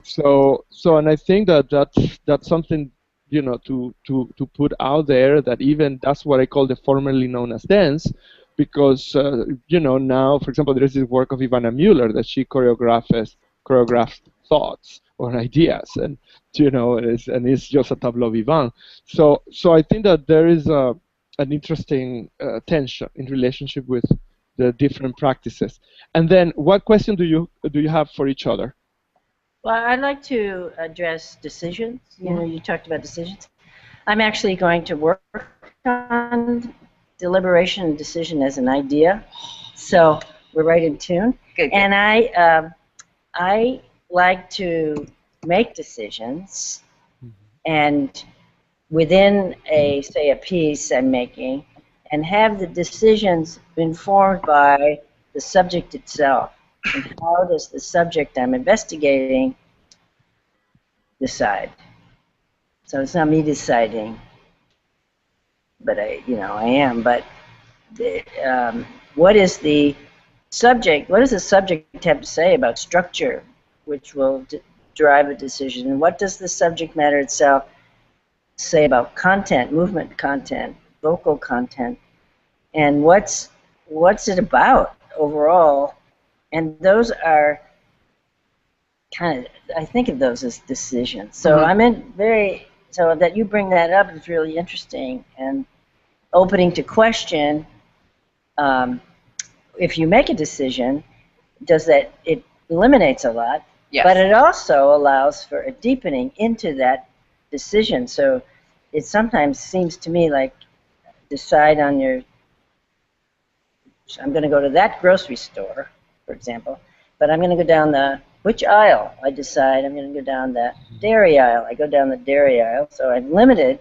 So and I think that's something to put out there, that even that's what I call the formerly known as dance, because now, for example, there is this work of Ivana Mueller that she choreographs thoughts or ideas, and it's just a tableau vivant. So I think that there is an interesting tension in relationship with the different practices. And then, what question do you have for each other? Well, I'd like to address decisions. You talked about decisions. I'm actually going to work on deliberation and decision as an idea. So we're right in tune. Good. And I like to make decisions, and within say a piece I'm making, and have the decisions informed by the subject itself. And how does the subject I'm investigating decide? So it's not me deciding, but I am. But what is the subject? What does the subject have to say about structure, which will drive a decision? And what does the subject matter itself say about content, movement content, vocal content, and what's it about overall? And those are kind of, I think of those as decisions. So so that you bring that up is really interesting and opening to question. If you make a decision, it eliminates a lot, yes, but it also allows for a deepening into that decision. So it sometimes seems to me like decide on I'm going to go to that grocery store, for example, but I'm going to go down which aisle? I decide I'm going to go down the dairy aisle. I go down the dairy aisle, so I'm limited,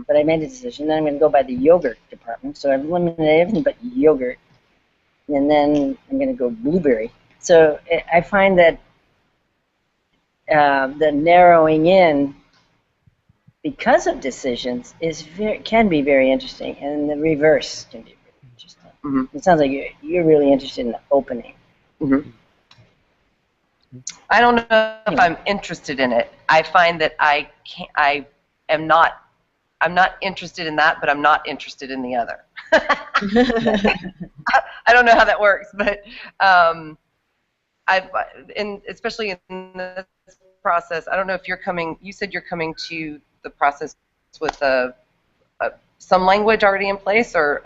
but I made a decision. Then I'm going to go by the yogurt department, so I've eliminated everything but yogurt, and then I'm going to go blueberry. So I find that the narrowing in because of decisions can be very interesting, and the reverse can be very interesting. It sounds like you're really interested in the opening. I don't know if I'm interested in it. I find that I'm not interested in that, but I'm not interested in the other. I don't know how that works, but especially in this process, I don't know if you said you're coming to the process with some language already in place, or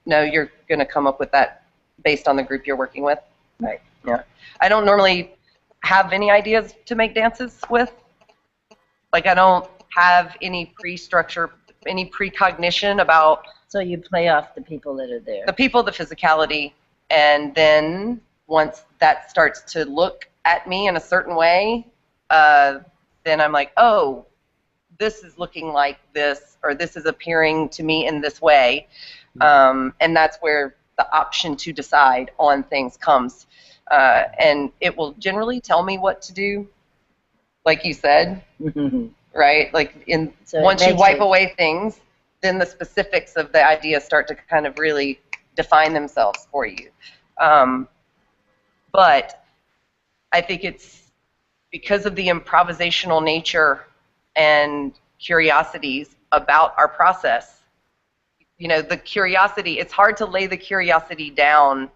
no, you're going to come up with that based on the group you're working with. Right. Yeah. I don't normally have any ideas to make dances with. Like, I don't have any pre-structure, any precognition about. So you play off the people that are there. The people, the physicality, and then once that starts to look at me in a certain way, then I'm like, oh, this is looking like this, or this is appearing to me in this way. And that's where the option to decide on things comes. And it will generally tell me what to do, like you said, right? Like once you wipe away things, then the specifics of the idea start to kind of really define themselves for you. But I think it's because of the improvisational nature and curiosities about our process. You know, the curiosity, it's hard to lay the curiosity down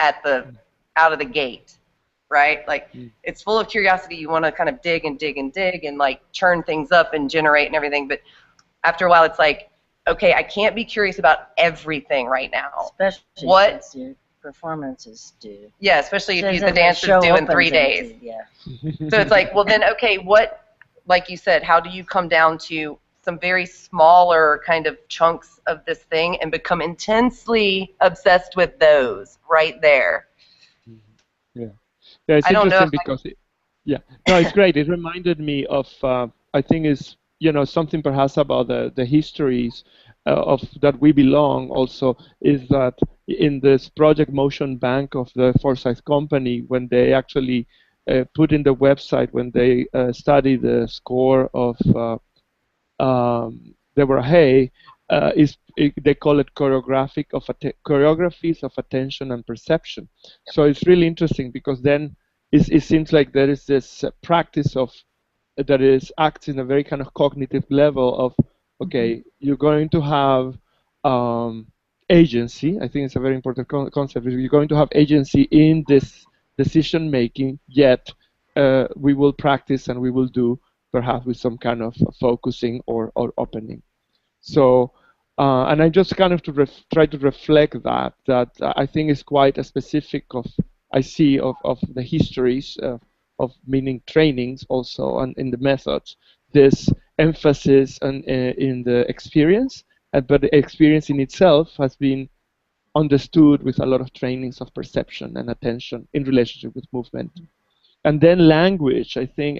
out of the gate, right? Like, it's full of curiosity. You want to kind of dig and dig and dig and like churn things up and generate and everything. But after a while, it's like, okay, I can't be curious about everything right now. Especially since your performances do. Yeah, especially if the dance is due in 3 days. Yeah. So it's like, well then, okay, what, like you said, how do you come down to some very smaller kind of chunks of this thing and become intensely obsessed with those right there? Yeah, it's interesting because no, it's great. It reminded me of I think is something perhaps about the histories of that we belong also is that in this project Motion Bank of the Forsyth Company, when they actually put in the website, when they study the score of Deborah Hay, they call it choreographies of attention and perception. So it's really interesting because then it seems like there is this practice of that acts in a very kind of cognitive level of, okay, you're going to have agency. I think it's a very important concept. You're going to have agency in this decision making, yet we will practice and we will do perhaps with some kind of focusing or opening. So, and I just kind of try to reflect that I think is quite a specific of the histories of meaning trainings also, and in the methods, this emphasis in the experience, but the experience in itself has been understood with a lot of trainings of perception and attention in relationship with movement. And then language, I think,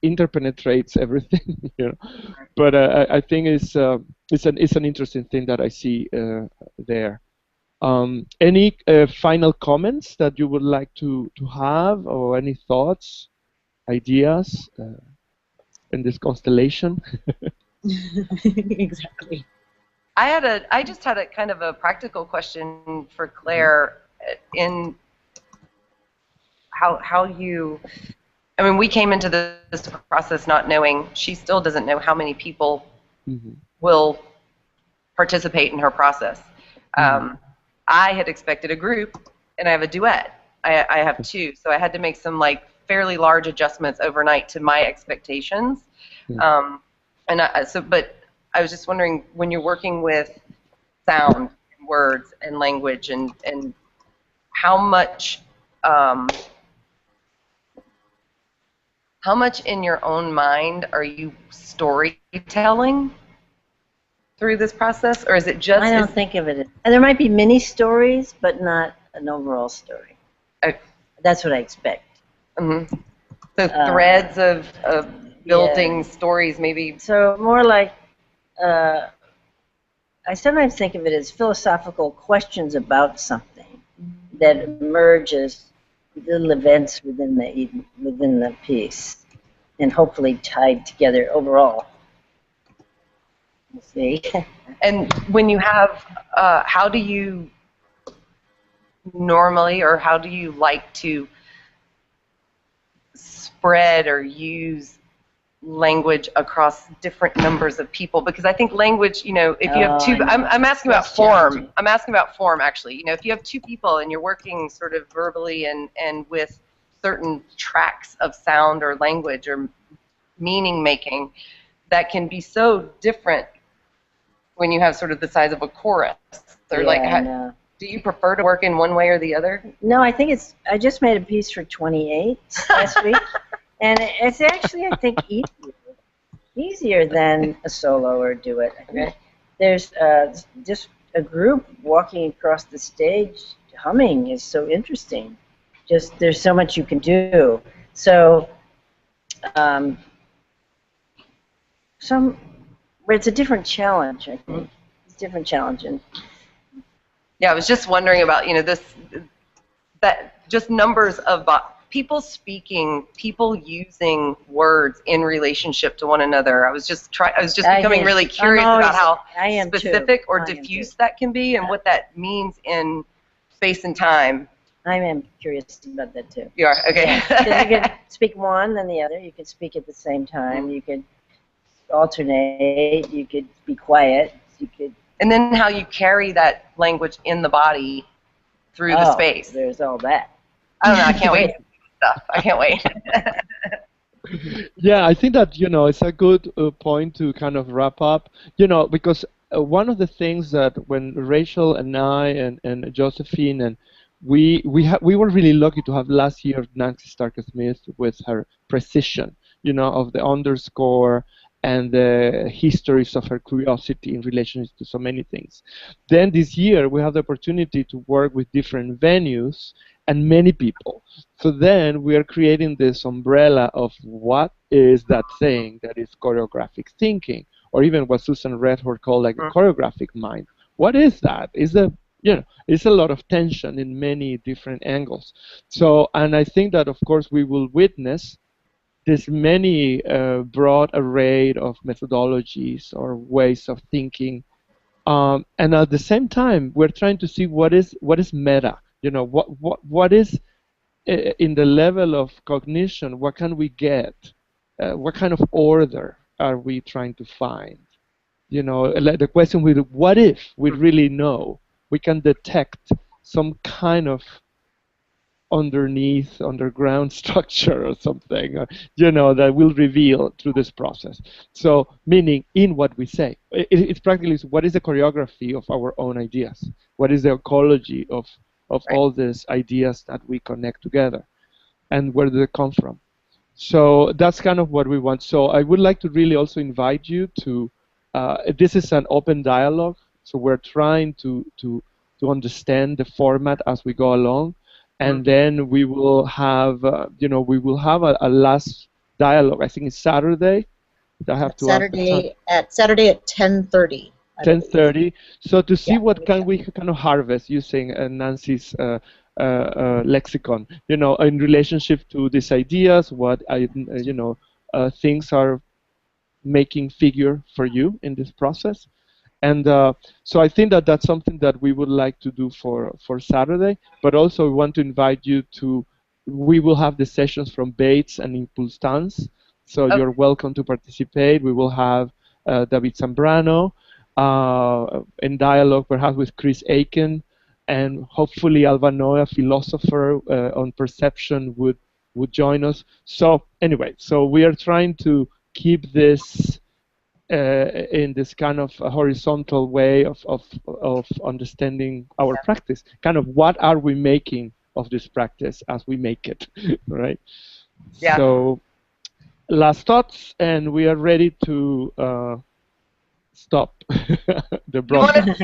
interpenetrates everything, But I think it's an interesting thing that I see there. Any final comments that you would like to have, or any thoughts, ideas in this constellation? Exactly. I just had a kind of a practical question for Claire in how you. I mean, we came into this process not knowing. She still doesn't know how many people will participate in her process. I had expected a group, and I have a duet. I have two, so I had to make some like fairly large adjustments overnight to my expectations. But I was just wondering, when you're working with sound, and words, and language, and how much in your own mind are you storytelling through this process, or is it just? I don't think of it. And there might be mini stories, but not an overall story. That's what I expect. So threads of building stories, maybe. So more like, I sometimes think of it as philosophical questions about something that emerge as little events within the piece, and hopefully tied together overall. We'll see. And when you have, how do you normally, or how do you like to spread or use language across different numbers of people? Because I think language, if you have two, I'm asking about form. I'm asking about form, actually. If you have two people and you're working sort of verbally and with certain tracks of sound or language or meaning making, that can be so different when you have sort of the size of a chorus. Or Do you prefer to work in one way or the other? No, I think it's. I just made a piece for 28 last week, and it's actually, I think, easier than a solo or duet. I think there's just a group walking across the stage humming is so interesting. Just there's so much you can do. So it's a different challenge, I think. It's a different challenge. And yeah, I was just wondering about, that just numbers of people speaking, people using words in relationship to one another. I was just becoming really curious about how specific or diffuse that can be and what that means in space and time. I am curious about that too. You are? Okay. Yeah, you can speak one, then the other. You can speak at the same time. You could alternate. You could be quiet. You could. And then how you carry that language in the body through the space. There's all that. I don't know. I can't wait. Stuff. I can't wait. Yeah, I think that it's a good point to kind of wrap up. Because one of the things that when Rachel and I and Josephine and we were really lucky to have last year Nancy Starker-Smith with her precision, of the underscore and the histories of her curiosity in relation to so many things. Then this year we have the opportunity to work with different venues and many people. So then we are creating this umbrella of what is that thing that is choreographic thinking, or even what Susan Redford called like a choreographic mind. What is that? It's a lot of tension in many different angles. So, and I think that of course we will witness this many broad array of methodologies or ways of thinking, and at the same time we're trying to see what is meta. What is in the level of cognition? What can we get? What kind of order are we trying to find? The question with what if we really know we can detect some kind of underground structure or something, that will reveal through this process. So, meaning in what we say, it's practically what is the choreography of our own ideas? What is the ecology of all these ideas that we connect together, and where do they come from? So that's kind of what we want. So I would like to really also invite you to. This is an open dialogue, so we're trying to understand the format as we go along. And then we will have, a last dialogue. I think it's Saturday. I have to Saturday at 10:30. 10:30. So to see what can we kind of harvest using Nancy's lexicon, in relationship to these ideas, what things are making figure for you in this process. And so I think that that's something that we would like to do for Saturday, but also we want to invite you to, we will have the sessions from Bates and Impulse Dance, so you're welcome to participate. We will have David Zambrano in dialogue perhaps with Chris Aiken, and hopefully Alva Noah, philosopher on perception, would join us. So anyway, so we are trying to keep this in this kind of horizontal way of understanding our practice. Kind of what are we making of this practice as we make it, right? Yeah. So last thoughts, and we are ready to stop the broadcast.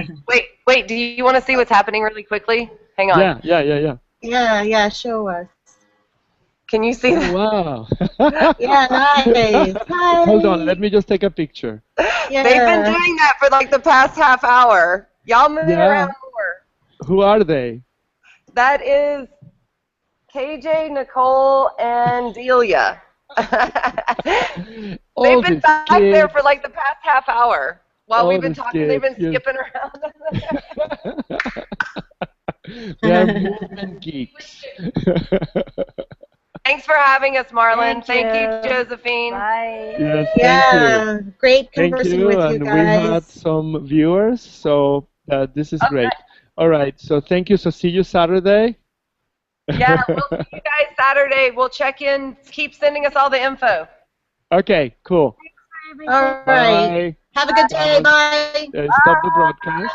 Wait, do you want to see what's happening really quickly? Hang on. Yeah, show us. Can you see that? Wow. Yeah, nice. Hi. Hold on, let me just take a picture. Yeah. They've been doing that for like the past half hour. Y'all move around more. Who are they? That is KJ, Nicole, and Delia. They've been back there for like the past half hour while we've been talking. They've been skipping around. They're movement geeks. Thanks for having us, Marlon. Thank you, Josephine. Bye. Yes, thank you. Great conversing with you guys. We had some viewers, so this is great. All right, so thank you. So see you Saturday. Yeah, we'll see you guys Saturday. We'll check in. Keep sending us all the info. Okay, cool. All right. Bye. Have a good day. Bye. Stop the broadcast.